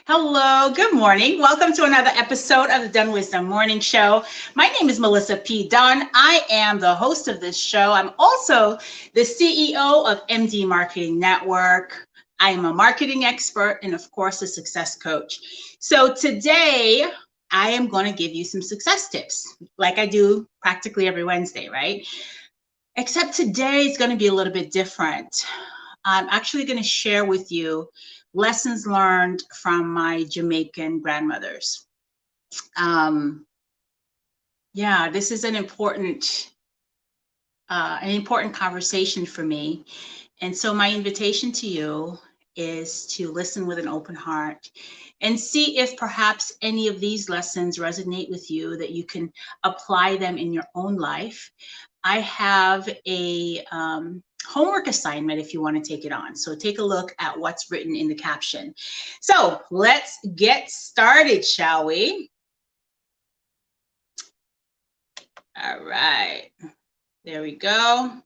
Hello, good morning. Welcome to another episode of the DunnWisdom Morning Show. My name is Melissa P. Dunn. I am the host of this show. I'm also the CEO of MD Marketing Network. I am a marketing expert and, of course, a success coach. So today, I am going to give you some success tips, like I do practically every Wednesday, right? Except today is going to be a little bit different. I'm actually going to share with you lessons learned from my Jamaican grandmothers. This is an important conversation for me. And so my invitation to you is to listen with an open heart and see if perhaps any of these lessons resonate with you, that you can apply them in your own life. I have a homework assignment if you want to take it on. So take a look at what's written in the caption. So let's get started, shall we? All right, there we go.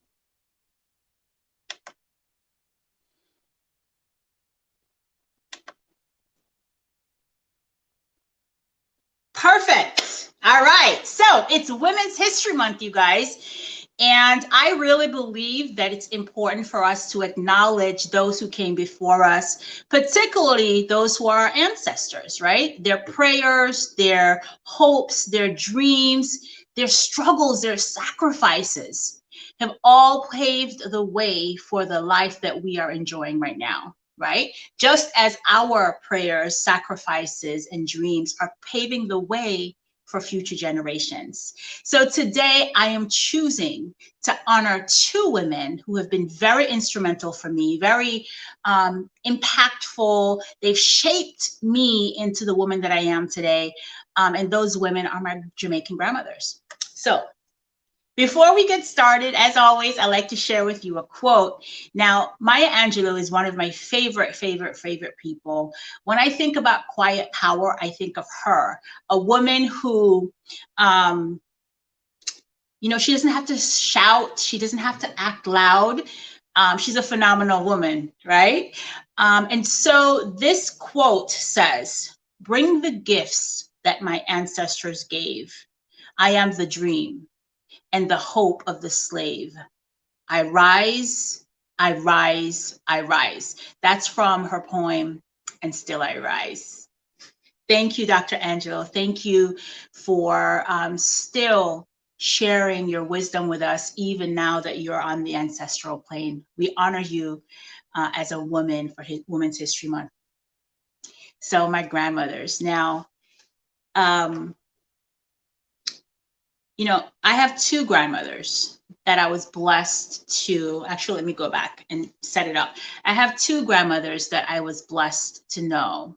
Perfect. All right. So it's Women's History Month, you guys. And I really believe that it's important for us to acknowledge those who came before us, particularly those who are our ancestors, right? Their prayers, their hopes, their dreams, their struggles, their sacrifices have all paved the way for the life that we are enjoying right now. Right? Just as our prayers, sacrifices, and dreams are paving the way for future generations. So today I am choosing to honor two women who have been very instrumental for me, very impactful. They've shaped me into the woman that I am today. And those women are my Jamaican grandmothers. So before we get started, as always, I like to share with you a quote. Now, Maya Angelou is one of my favorite people. When I think about quiet power, I think of her, a woman who, she doesn't have to shout. She doesn't have to act loud. She's a phenomenal woman, right? And so this quote says, "Bring the gifts that my ancestors gave. I am the dream and the hope of the slave. I rise, I rise, I rise." That's from her poem, "And Still I Rise." Thank you, Dr. Angelo. Thank you for still sharing your wisdom with us, even now that you're on the ancestral plane. We honor you as a woman for Women's History Month. So my grandmothers. Now, I have two grandmothers that I was blessed to, actually, let me go back and set it up. I have two grandmothers that I was blessed to know.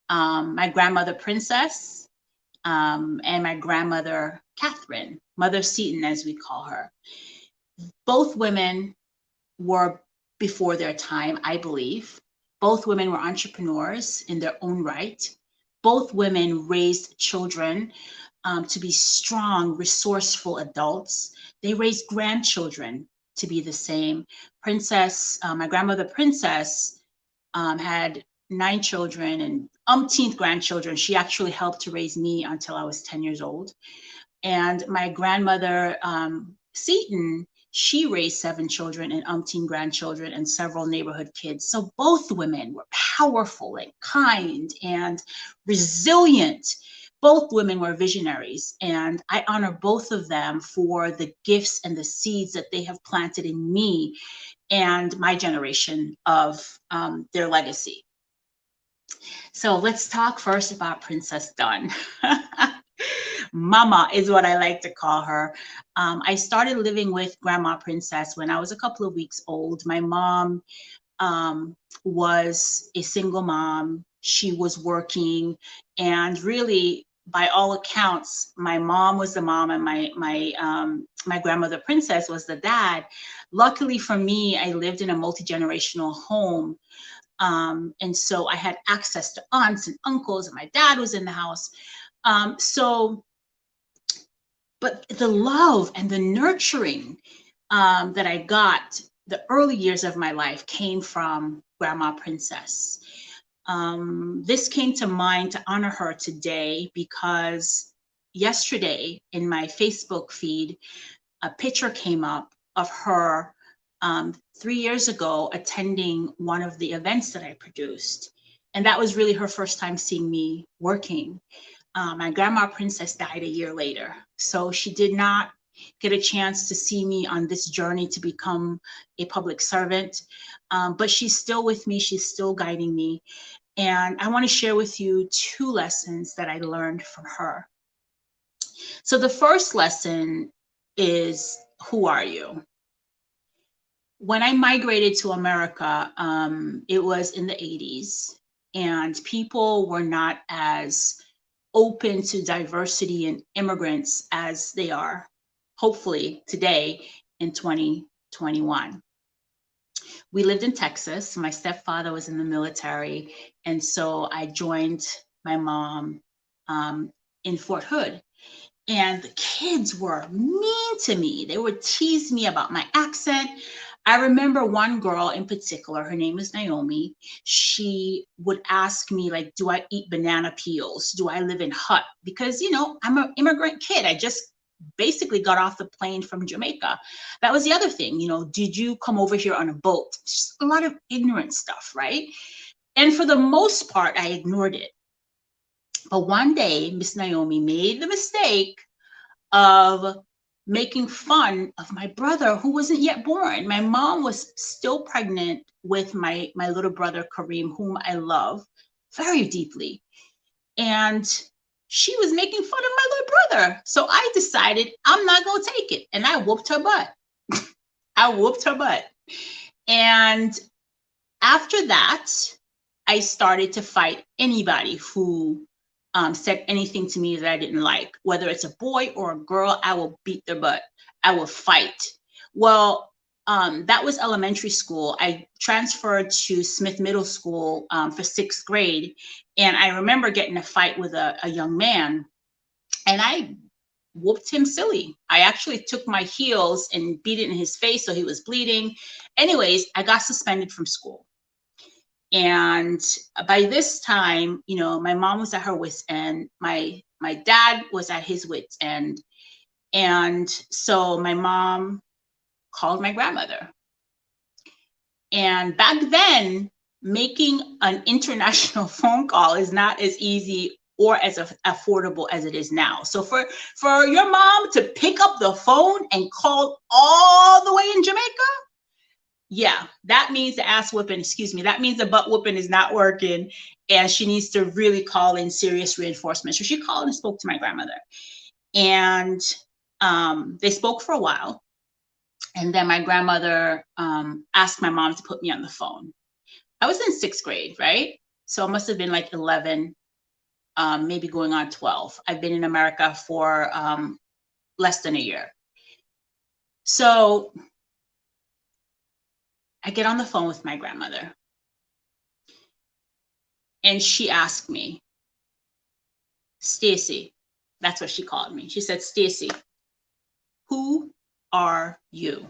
My grandmother, Princess, and my grandmother, Catherine, Mother Seton, as we call her. Both women were before their time, I believe. Both women were entrepreneurs in their own right. Both women raised children to be strong, resourceful adults. They raised grandchildren to be the same. Princess, my grandmother Princess, had 9 children and umpteenth grandchildren. She actually helped to raise me until I was 10 years old. And my grandmother Seton, she raised 7 children and umpteen grandchildren and several neighborhood kids. So both women were powerful and kind and resilient. Both women were visionaries, and I honor both of them for the gifts and the seeds that they have planted in me and my generation of their legacy. So let's talk first about Princess Dunn. Mama is what I like to call her. I started living with Grandma Princess when I was a couple of weeks old. My mom was a single mom. She was working, and really, by all accounts, my mom was the mom and my grandmother Princess was the dad. Luckily for me, I lived in a multi-generational home. And so I had access to aunts and uncles, and my dad was in the house. But the love and the nurturing that I got the early years of my life came from Grandma Princess. This came to mind to honor her today because yesterday in my Facebook feed, a picture came up of her 3 years ago attending one of the events that I produced. And that was really her first time seeing me working. My grandma Princess died a year later, so she did not get a chance to see me on this journey to become a public servant. But she's still with me, she's still guiding me. And I want to share with you 2 lessons that I learned from her. So the first lesson is, who are you? When I migrated to America, it was in the 80s, and people were not as open to diversity and immigrants as they are, hopefully, today in 2021. We lived in Texas. My stepfather was in the military, and so I joined my mom in Fort Hood. And the kids were mean to me. They would tease me about my accent. I remember one girl in particular, her name is Naomi. She would ask me, like, do I eat banana peels? Do I live in hut? Because, you know, I'm an immigrant kid. I just basically got off the plane from Jamaica. That was the other thing, you know, did you come over here on a boat? Just a lot of ignorant stuff, right? And for the most part, I ignored it. But one day, Miss Naomi made the mistake of making fun of my brother who wasn't yet born. My mom was still pregnant with my little brother, Kareem, whom I love very deeply. And she was making fun of my little brother. So I decided I'm not going to take it. And I whooped her butt. I whooped her butt. And after that, I started to fight anybody who said anything to me that I didn't like. Whether it's a boy or a girl, I will beat their butt. I will fight. Well, that was elementary school. I transferred to Smith Middle School for 6th grade. And I remember getting a fight with a young man, and I whooped him silly. I actually took my heels and beat it in his face so he was bleeding. Anyways, I got suspended from school. And by this time, you know, my mom was at her wit's end. My dad was at his wit's end. And so my mom called my grandmother. And back then, making an international phone call is not as easy or as affordable as it is now. So for your mom to pick up the phone and call all the way in Jamaica, yeah, that means the ass whooping, excuse me, that means the butt whooping is not working, and she needs to really call in serious reinforcement. So she called and spoke to my grandmother, and they spoke for a while. And then my grandmother asked my mom to put me on the phone. I was in 6th grade, right? So it must have been like 11, maybe going on 12. I've been in America for less than a year. So I get on the phone with my grandmother, and she asked me, Stacy, that's what she called me. She said, Stacy, who are you?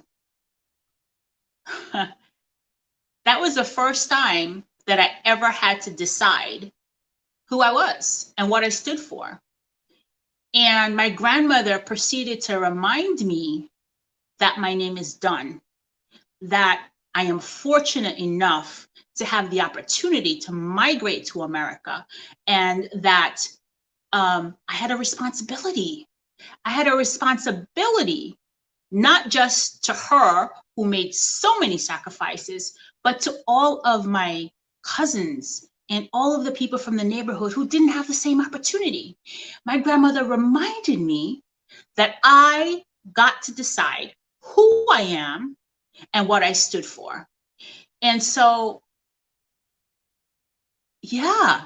That was the first time that I ever had to decide who I was and what I stood for. And my grandmother proceeded to remind me that my name is Dunn, that I am fortunate enough to have the opportunity to migrate to America, and that I had a responsibility. I had a responsibility, not just to her who made so many sacrifices, but to all of my cousins and all of the people from the neighborhood who didn't have the same opportunity. My grandmother reminded me that I got to decide who I am and what I stood for. And so, yeah,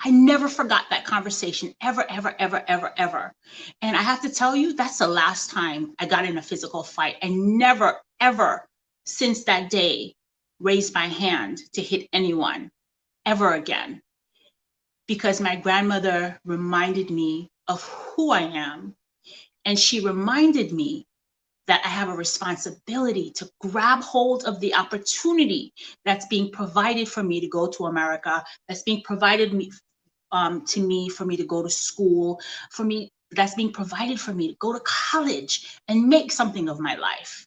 I never forgot that conversation, ever, ever, ever, ever, ever. And I have to tell you, that's the last time I got in a physical fight. I never, ever, since that day, raised my hand to hit anyone ever again, because my grandmother reminded me of who I am. And she reminded me that I have a responsibility to grab hold of the opportunity that's being provided for me to go to America, that's being provided to me for me to go to school, for me, that's being provided for me to go to college and make something of my life.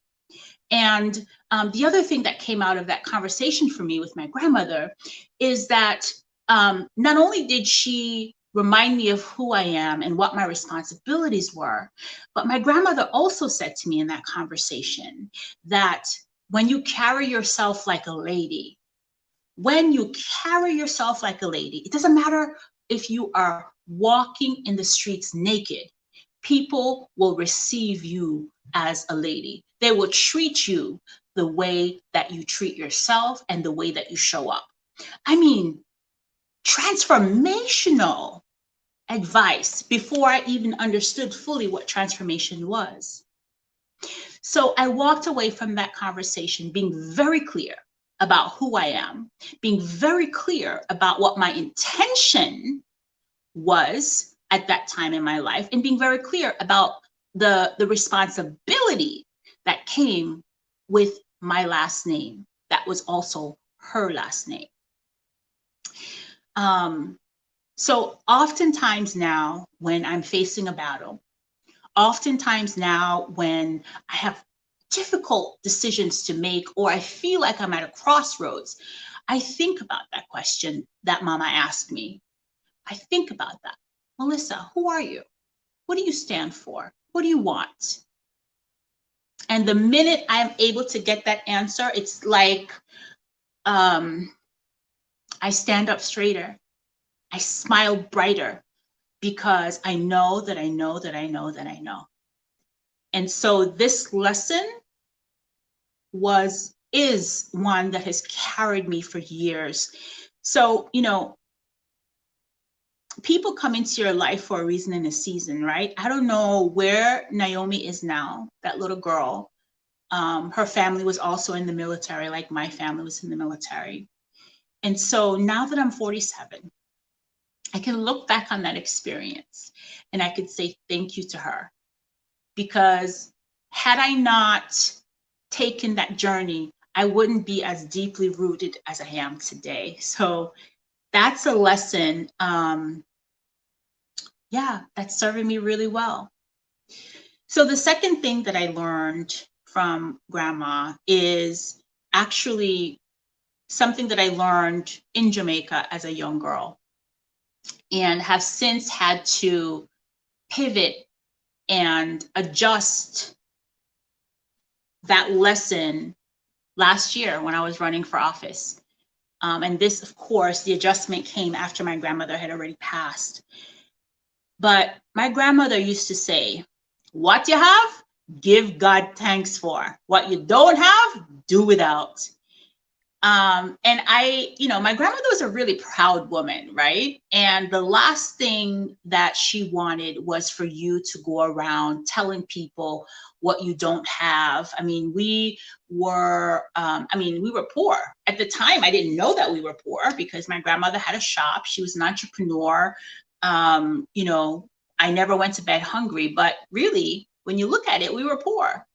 And the other thing that came out of that conversation for me with my grandmother is that not only did she remind me of who I am and what my responsibilities were, but my grandmother also said to me in that conversation that when you carry yourself like a lady, it doesn't matter if you are walking in the streets naked, people will receive you as a lady. They will treat you the way that you treat yourself and the way that you show up. I mean, transformational advice before I even understood fully what transformation was. So I walked away from that conversation being very clear about who I am, being very clear about what my intention was at that time in my life, and being very clear about the responsibility that came with my last name. That was also her last name. So oftentimes now when I'm facing a battle, oftentimes now when I have difficult decisions to make, or I feel like I'm at a crossroads, I think about that question that Mama asked me. I think about that. Melissa, who are you? What do you stand for? What do you want? And the minute I'm able to get that answer, it's like I stand up straighter. I smile brighter because I know that I know that I know that I know. And so this lesson is one that has carried me for years. So, you know, people come into your life for a reason and a season, right? I don't know where Naomi is now, that little girl. Her family was also in the military, like my family was in the military. And so now that I'm 47, I can look back on that experience and I could say thank you to her. Because had I not taken that journey, I wouldn't be as deeply rooted as I am today. So that's a lesson, that's serving me really well. So the second thing that I learned from Grandma is actually something that I learned in Jamaica as a young girl, and have since had to pivot and adjust that lesson last year when I was running for office. And this, of course, the adjustment came after my grandmother had already passed. But my grandmother used to say, what you have, give God thanks for. What you don't have, do without. And my grandmother was a really proud woman, right? And the last thing that she wanted was for you to go around telling people what you don't have. I mean, we were poor. At the time, I didn't know that we were poor because my grandmother had a shop. She was an entrepreneur. I never went to bed hungry, but really, when you look at it, we were poor.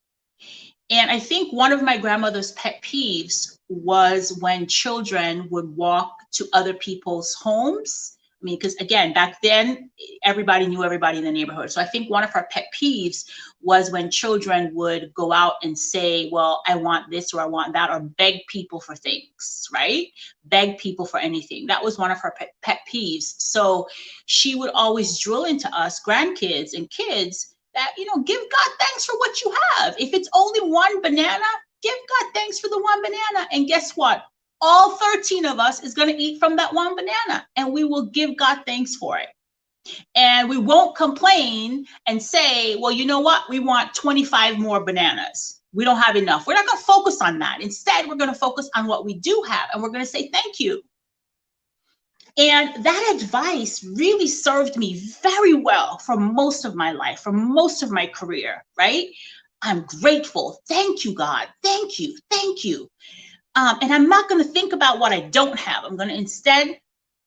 And I think one of my grandmother's pet peeves was when children would walk to other people's homes. I mean, because again, back then, everybody knew everybody in the neighborhood. So I think one of her pet peeves was when children would go out and say, well, I want this or I want that, or beg people for things, right? Beg people for anything. That was one of her pet peeves. So she would always drill into us grandkids and kids that, give God thanks for what you have. If it's only one banana, give God thanks for the one banana. And guess what? All 13 of us is going to eat from that one banana, and we will give God thanks for it. And we won't complain and say, well, you know what? We want 25 more bananas. We don't have enough. We're not going to focus on that. Instead, we're going to focus on what we do have, and we're going to say thank you. And that advice really served me very well for most of my life, for most of my career, right? I'm grateful. Thank you, God. Thank you. Thank you. And I'm not going to think about what I don't have. I'm going to instead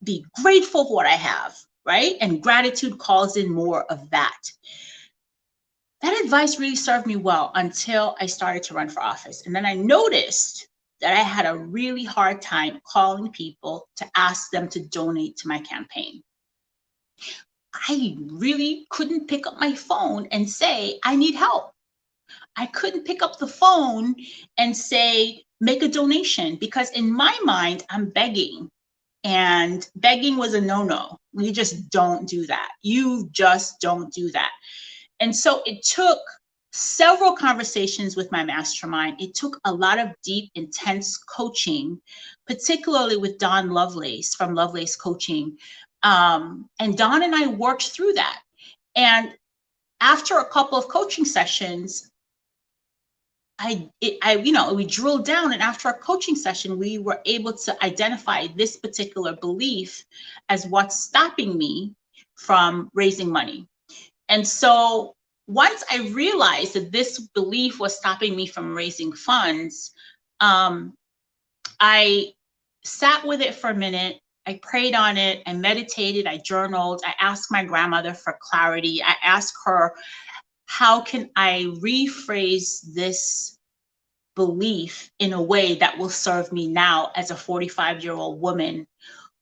be grateful for what I have, right? And gratitude calls in more of that. That advice really served me well until I started to run for office. And then I noticed that I had a really hard time calling people to ask them to donate to my campaign. I really couldn't pick up my phone and say, I need help. I couldn't pick up the phone and say, make a donation, because in my mind, I'm begging. And begging was a no-no. We just don't do that. You just don't do that. And so it took several conversations with my mastermind. It took a lot of deep, intense coaching, particularly with Don Lovelace from Lovelace Coaching. And Don and I worked through that. And after a couple of coaching sessions, we drilled down, and after our coaching session, we were able to identify this particular belief as what's stopping me from raising money. And so once I realized that this belief was stopping me from raising funds, I sat with it for a minute. I prayed on it. I meditated. I journaled. I asked my grandmother for clarity. I asked her, how can I rephrase this belief in a way that will serve me now as a 45-year-old woman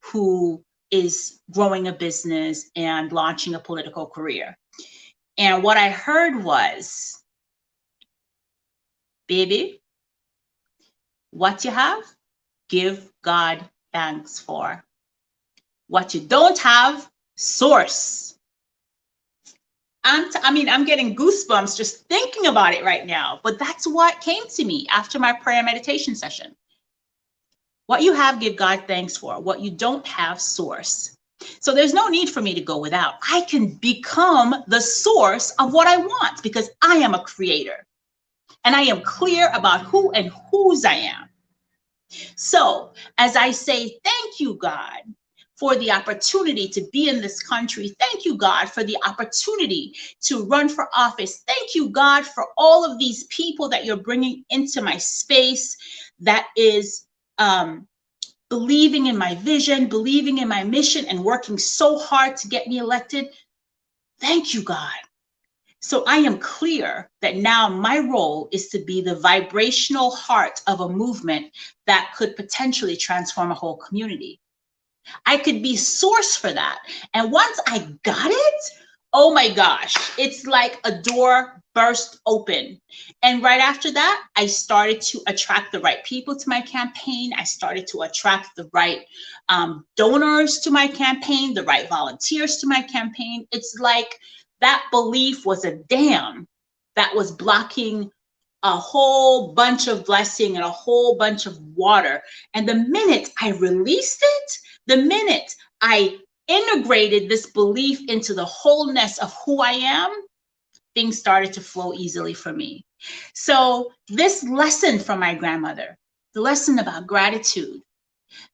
who is growing a business and launching a political career? And what I heard was, baby, what you have, give God thanks for. What you don't have, source. I'm getting goosebumps just thinking about it right now, but that's what came to me after my prayer meditation session. What you have, give God thanks for. What you don't have, source. So there's no need for me to go without. I can become the source of what I want because I am a creator and I am clear about who and whose I am. So as I say, thank you, God, for the opportunity to be in this country. Thank you, God, for the opportunity to run for office. Thank you, God, for all of these people that you're bringing into my space that is believing in my vision, believing in my mission, and working so hard to get me elected. Thank you, God. So I am clear that now my role is to be the vibrational heart of a movement that could potentially transform a whole community. I could be source for that. And once I got it, oh my gosh, it's like a door burst open. And right after that, I started to attract the right people to my campaign. I started to attract the right donors to my campaign, the right volunteers to my campaign. It's like that belief was a dam that was blocking a whole bunch of blessing and a whole bunch of water. And the minute I released it, the minute I integrated this belief into the wholeness of who I am, things started to flow easily for me. So this lesson from my grandmother, the lesson about gratitude,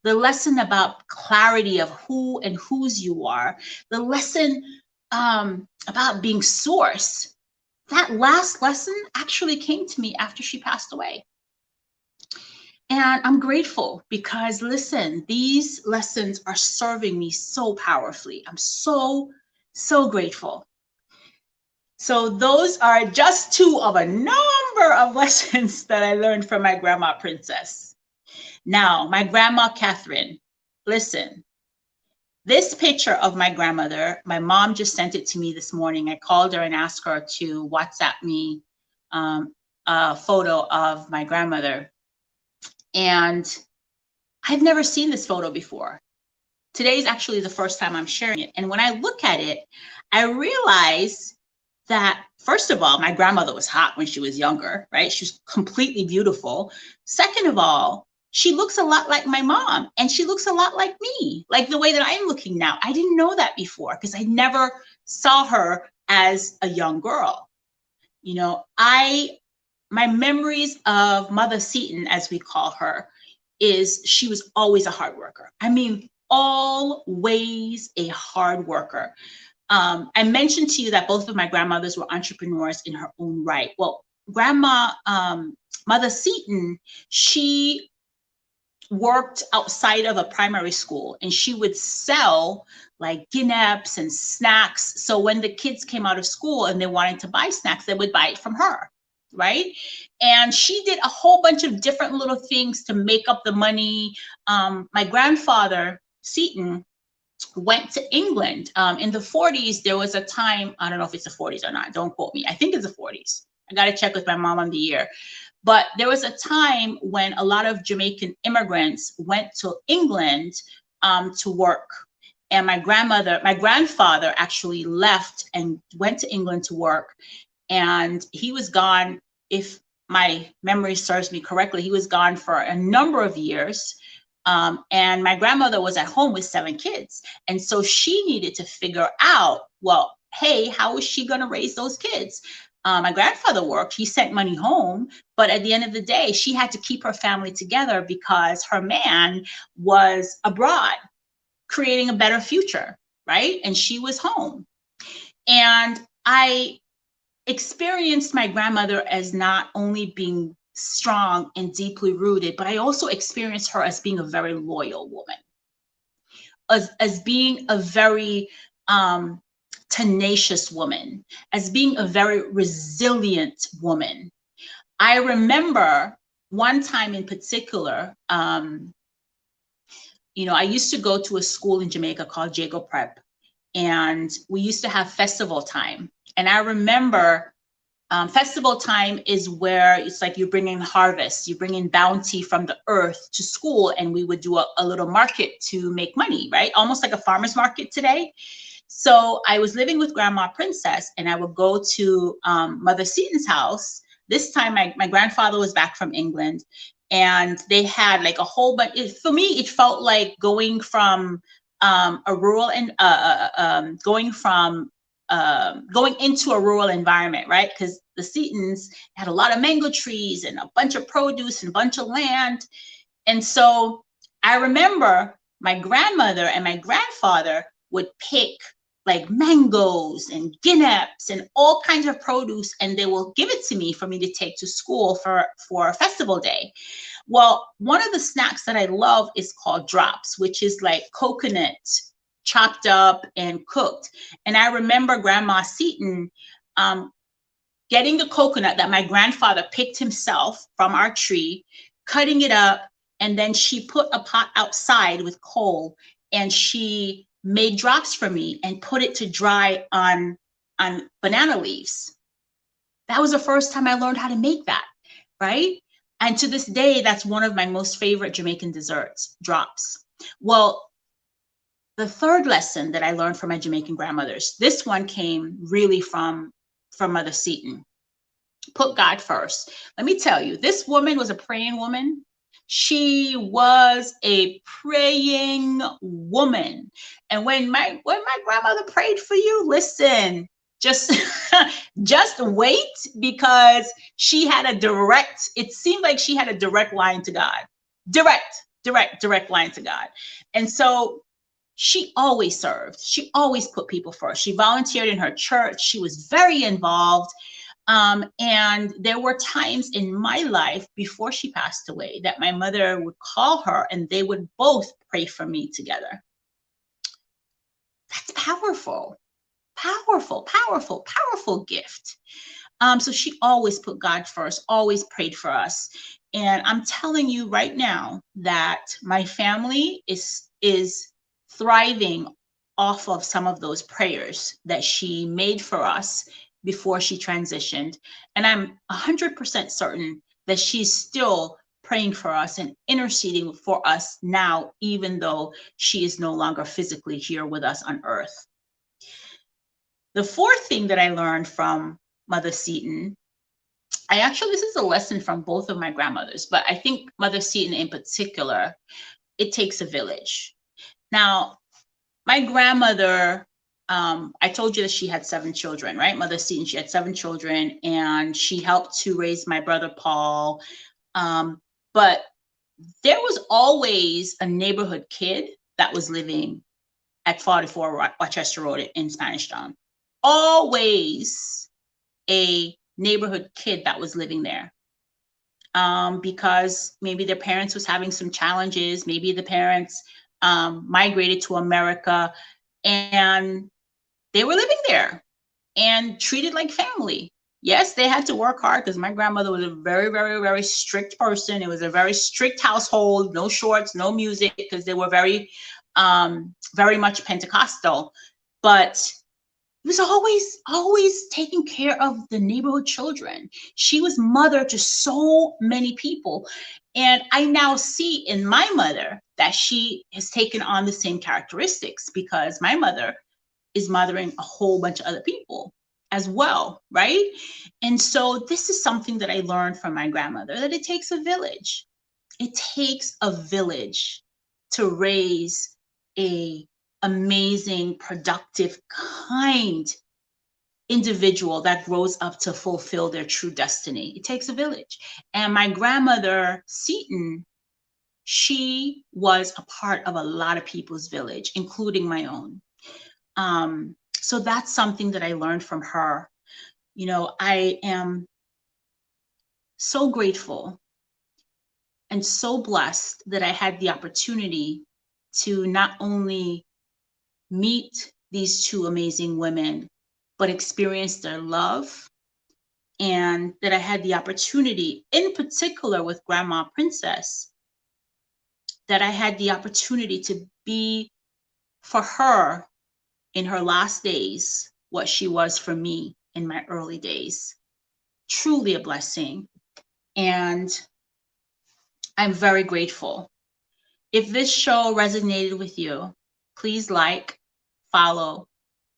the lesson about clarity of who and whose you are, the lesson about being source, that last lesson actually came to me after she passed away. And I'm grateful because, listen, these lessons are serving me so powerfully. I'm so, so grateful. So those are just two of a number of lessons that I learned from my grandma Princess. Now, my grandma Catherine, listen, this picture of my grandmother, my mom just sent it to me this morning. I called her and asked her to WhatsApp me a photo of my grandmother. And I've never seen this photo before. Today is actually the first time I'm sharing it. And when I look at it, I realize that, first of all, my grandmother was hot when she was younger, right? She was completely beautiful. Second of all, she looks a lot like my mom, and she looks a lot like me, like the way that I'm looking now. I didn't know that before because I never saw her as a young girl. You know, my memories of Mother Seton, as we call her, is she was always a hard worker. I mean, always a hard worker. I mentioned to you that both of my grandmothers were entrepreneurs in her own right. Well, Mother Seton, she worked outside of a primary school, and she would sell like guineps and snacks. So when the kids came out of school and they wanted to buy snacks, they would buy it from her, right? And she did a whole bunch of different little things to make up the money. My grandfather, Seton, went to England. In the 40s, there was a time, I don't know if it's the 40s or not, don't quote me. I think it's the 40s. I got to check with my mom on the year. But there was a time when a lot of Jamaican immigrants went to England to work. And my grandfather actually left and went to England to work. And he was gone, if my memory serves me correctly, he was gone for a number of years. And my grandmother was at home with 7 kids. And so she needed to figure out, well, hey, how is she going to raise those kids? My grandfather worked, he sent money home, but at the end of the day, she had to keep her family together because her man was abroad creating a better future, right? And she was home. And I experienced my grandmother as not only being strong and deeply rooted, but I also experienced her as being a very loyal woman, as being a very tenacious woman, as being a very resilient woman. I remember one time in particular, I used to go to a school in Jamaica called Jago Prep, and we used to have festival time. And I remember festival time is where it's like you bring in harvest, you bring in bounty from the earth to school, and we would do a little market to make money, right? Almost like a farmer's market today. So I was living with Grandma Princess, and I would go to Mother Seton's house. This time my grandfather was back from England, and they had like a whole bunch. For me, it felt like going from a rural and going into a rural environment, right? Because the Setons had a lot of mango trees and a bunch of produce and a bunch of land. And so I remember my grandmother and my grandfather would pick like mangoes and guineps and all kinds of produce, and they will give it to me for me to take to school for a festival day. Well, one of the snacks that I love is called drops, which is like coconut chopped up and cooked. And I remember Grandma Seton getting the coconut that my grandfather picked himself from our tree, cutting it up, and then she put a pot outside with coal, and she made drops for me and put it to dry on banana leaves. That was the first time I learned how to make that, right? And to this day, that's one of my most favorite Jamaican desserts, drops. Well, the third lesson that I learned from my Jamaican grandmothers, this one came really from Mother Seton. Put God first. Let me tell you, this woman was a praying woman. She was a praying woman. And when my grandmother prayed for you, listen, just wait, because she had it seemed like she had a direct line to God. Direct line to God. And so she always served. She always put people first. She volunteered in her church. She was very involved. And there were times in my life before she passed away that my mother would call her and they would both pray for me together. That's powerful, powerful gift. So she always put God first, always prayed for us. And I'm telling you right now that my family is thriving off of some of those prayers that she made for us before she transitioned. And I'm 100% certain that she's still praying for us and interceding for us now, even though she is no longer physically here with us on earth. The fourth thing that I learned from Mother Seton, this is a lesson from both of my grandmothers, but I think Mother Seton in particular, it takes a village. Now, my grandmother, I told you that she had 7 children, right? Mother Seton, she had 7 children, and she helped to raise my brother Paul. But there was always a neighborhood kid that was living at 44 Rochester Road in Spanish Town. Always a neighborhood kid that was living there. because maybe their parents was having some challenges. Maybe the parents migrated to America and they were living there and treated like family. Yes, they had to work hard because my grandmother was a very, very, very strict person. It was a very strict household, no shorts, no music, because they were very, very much Pentecostal. But it was always taking care of the neighborhood children. She was mother to so many people. And I now see in my mother that she has taken on the same characteristics, because my mother is mothering a whole bunch of other people as well, right? And so this is something that I learned from my grandmother, that it takes a village. It takes a village to raise a amazing, productive, kind individual that grows up to fulfill their true destiny. It takes a village. And my grandmother, Seton, she was a part of a lot of people's village, including my own. So that's something that I learned from her. You know, I am so grateful and so blessed that I had the opportunity to not only meet these two amazing women, but experience their love, and that I had the opportunity, in particular with Grandma Princess, that I had the opportunity to be for her in her last days what she was for me in my early days. Truly a blessing. And I'm very grateful. If this show resonated with you, please like, follow,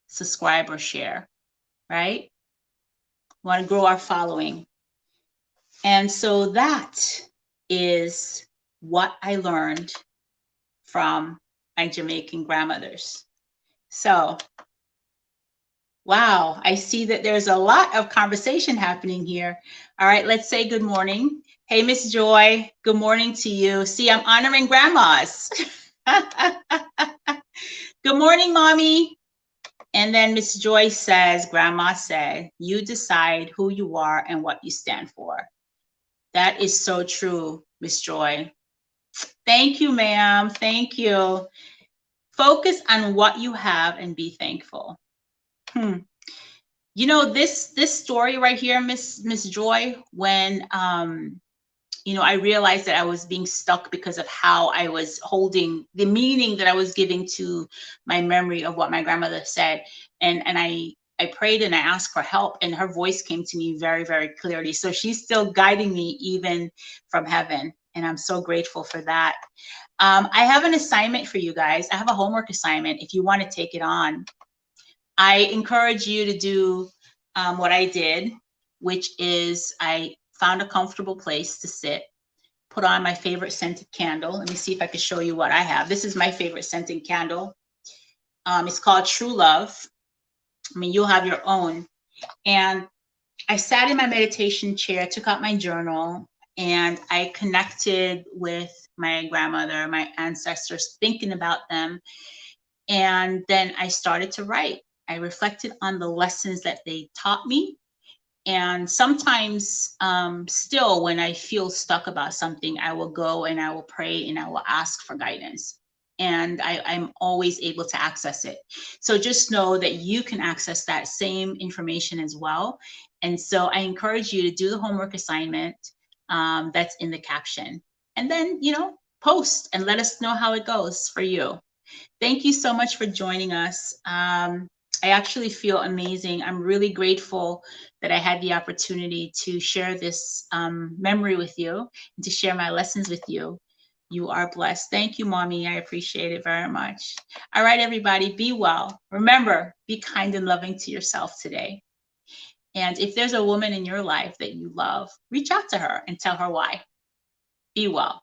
subscribe, or share, right? We want to grow our following. And so that is what I learned from my Jamaican grandmothers. So, wow, I see that there's a lot of conversation happening here. All right, let's say good morning. Hey, Miss Joy, good morning to you. See, I'm honoring grandmas. Good morning, Mommy. And then Miss Joy says, Grandma said, you decide who you are and what you stand for. That is so true, Miss Joy. Thank you, ma'am. Thank you. Focus on what you have and be thankful. You know, this story right here, Miss Joy, when you know, I realized that I was being stuck because of how I was holding the meaning that I was giving to my memory of what my grandmother said. And I prayed and I asked for help, and her voice came to me very, very clearly. So she's still guiding me even from heaven. And I'm so grateful for that. I have an assignment for you guys. I have a homework assignment if you want to take it on. I encourage you to do what I did, which is I found a comfortable place to sit, put on my favorite scented candle. Let me see if I can show you what I have. This is my favorite scented candle. It's called True Love. I mean, you'll have your own. And I sat in my meditation chair, took out my journal, and I connected with my grandmother, my ancestors, thinking about them. And then I started to write. I reflected on the lessons that they taught me. And sometimes still when I feel stuck about something, I will go and I will pray and I will ask for guidance. And I'm always able to access it. So just know that you can access that same information as well. And so I encourage you to do the homework assignment that's in the caption. And then, you know, post and let us know how it goes for you. Thank you so much for joining us. I actually feel amazing. I'm really grateful that I had the opportunity to share this memory with you and to share my lessons with you. You are blessed. Thank you, Mommy. I appreciate it very much. All right, everybody, be well. Remember, be kind and loving to yourself today. And if there's a woman in your life that you love, reach out to her and tell her why. Be well.